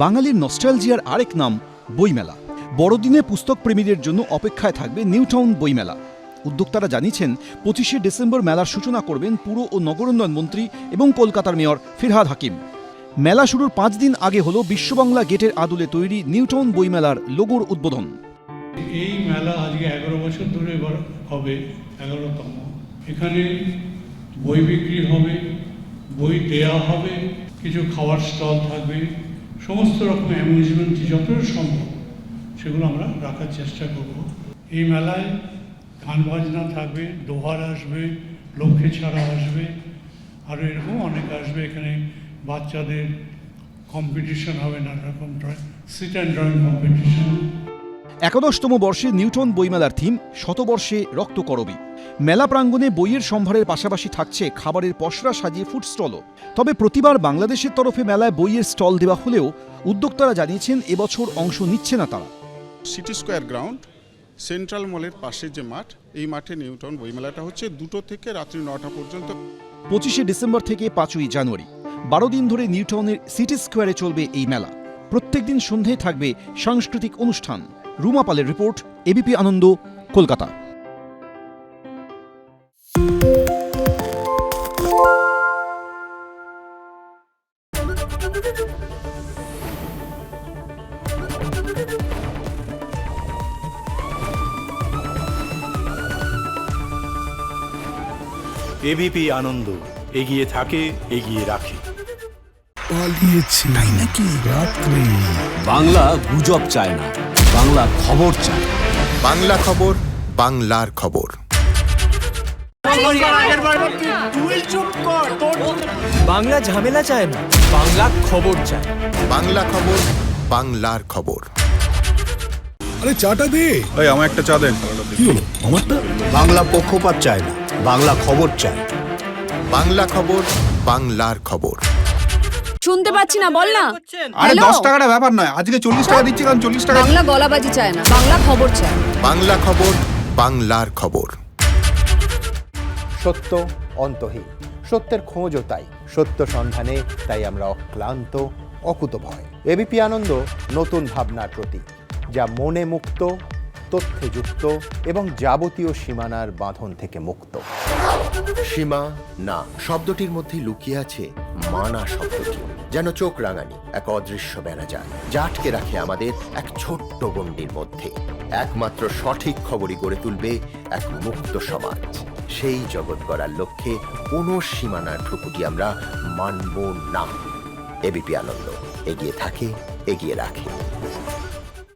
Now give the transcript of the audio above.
বাঙালির নস্টালজিয়ার আরেক নাম বইমেলা। বড়দিনে পুস্তক প্রেমীদের জন্য অপেক্ষায় থাকবে নিউ টাউন বইমেলা। উদ্যোক্তারা জানিয়েছেন 25শে ডিসেম্বর মেলার সূচনা করবেন পুর ও নগরোন্নয়ন মন্ত্রী এবং কলকাতার মেয়র ফিরহাদ হাকিম। মেলা শুরুর 5 দিন আগে হলো বিশ্ববাংলা গেটের আদলে তৈরি নিউ টাউন বইমেলার লোগোর উদ্বোধন। এই মেলা আজকে 11 বছর ধরে হবে, 11তম। এখানে বই বিক্রি হবে, বই দেয়া হবে, কিছু খাওয়ার স্টল থাকবে, সমস্ত রকম অ্যামিউজমেন্ট যতটা সম্ভব সেগুলো আমরা রাখার চেষ্টা করব। এই মেলায় গান বাজনা থাকবে, দোহার আসবে, লক্ষ্মী ছাড়া আসবে, আরও এরকম অনেক আসবে। এখানে বাচ্চাদের কম্পিটিশন হবে, নানা রকম সিট অ্যান্ড ড্রয়িং কম্পিটিশন। 11তম বর্ষে নিউটন বইমেলার থিম শতবর্ষে রক্তকরবী। মেলা প্রাঙ্গণে বইয়ের সম্ভারের পাশাপাশি থাকছে খাবারের পসরা সাজিয়ে ফুড স্টলও। তবে প্রতিবার বাংলাদেশের তরফে মেলায় বইয়ের স্টল দেওয়া হলেও উদ্যোক্তারা জানিয়েছেন এবছর অংশ নিচ্ছে না তারা। সিটি স্কোয়ার গ্রাউন্ড, সেন্ট্রাল মলের পাশে যে মাঠ, এই মাঠে নিউটাউন বইমেলাটা হচ্ছে 2টো থেকে রাত্রি 9টা পর্যন্ত। 25শে ডিসেম্বর থেকে 5ই জানুয়ারি 12 দিন ধরে নিউটাউনের সিটি স্কোয়ারে চলবে এই মেলা। প্রত্যেকদিন সন্ধ্যায় থাকবে সাংস্কৃতিক অনুষ্ঠান। রুমা পালের রিপোর্ট, এবিপি আনন্দ, কলকাতা। এবিপি আনন্দ, এগিয়ে থাকে, এগিয়ে রাখে। পালিয়েছে তাই নাকি? রাত্রে বাংলা গুজব চায় না, বাংলা খবর চায়। বাংলা খবর, বাংলার খবর। বাংলা ঝামেলা চায় না, বাংলা খবর চায়। বাংলা খবর, বাংলার খবর। আরে চাটা দে। এই আমার একটা চা দেন। কি হলো আমারটা? বাংলা পক্ষপাত চায় না, বাংলা খবর চায়। বাংলা খবর, বাংলার খবর। শুনতে পাচ্ছি না, বল না। আরে 10 টাকাটা ব্যাপার নয়, আজকে 40 টাকা দিচ্ছি, কারণ 40 টাকা। বাংলা গলাবাজি চায় না, বাংলা খবর চায়। বাংলা খবর, বাংলার খবর। সত্য অন্তহীন, সত্যের খোঁজও তাই, সত্য সন্ধানে তাই আমরা অক্লান্ত, অকুতভয়। এবিপি আনন্দ নতুন ভাবনার প্রতীক, যা মনে মুক্ত, তথ্যে যুক্ত এবং যাবতীয় সীমানার বাঁধন থেকে মুক্ত। সীমা না শব্দটির মধ্যে লুকিয়ে আছে মানা শব্দটি, যেন চোখ রাঙানি এক অদৃশ্য বেড়াজাল, যা আটকে রাখে আমাদের এক ছোট্ট গণ্ডির মধ্যে। একমাত্র সঠিক খবরই গড়ে তুলবে এক মুক্ত সমাজ। সেই জগৎ গড়ার লক্ষ্যে কোনো সীমানার ঠুকুটি আমরা মানব না। এবিপি আনন্দ, এগিয়ে থাকে, এগিয়ে রাখে।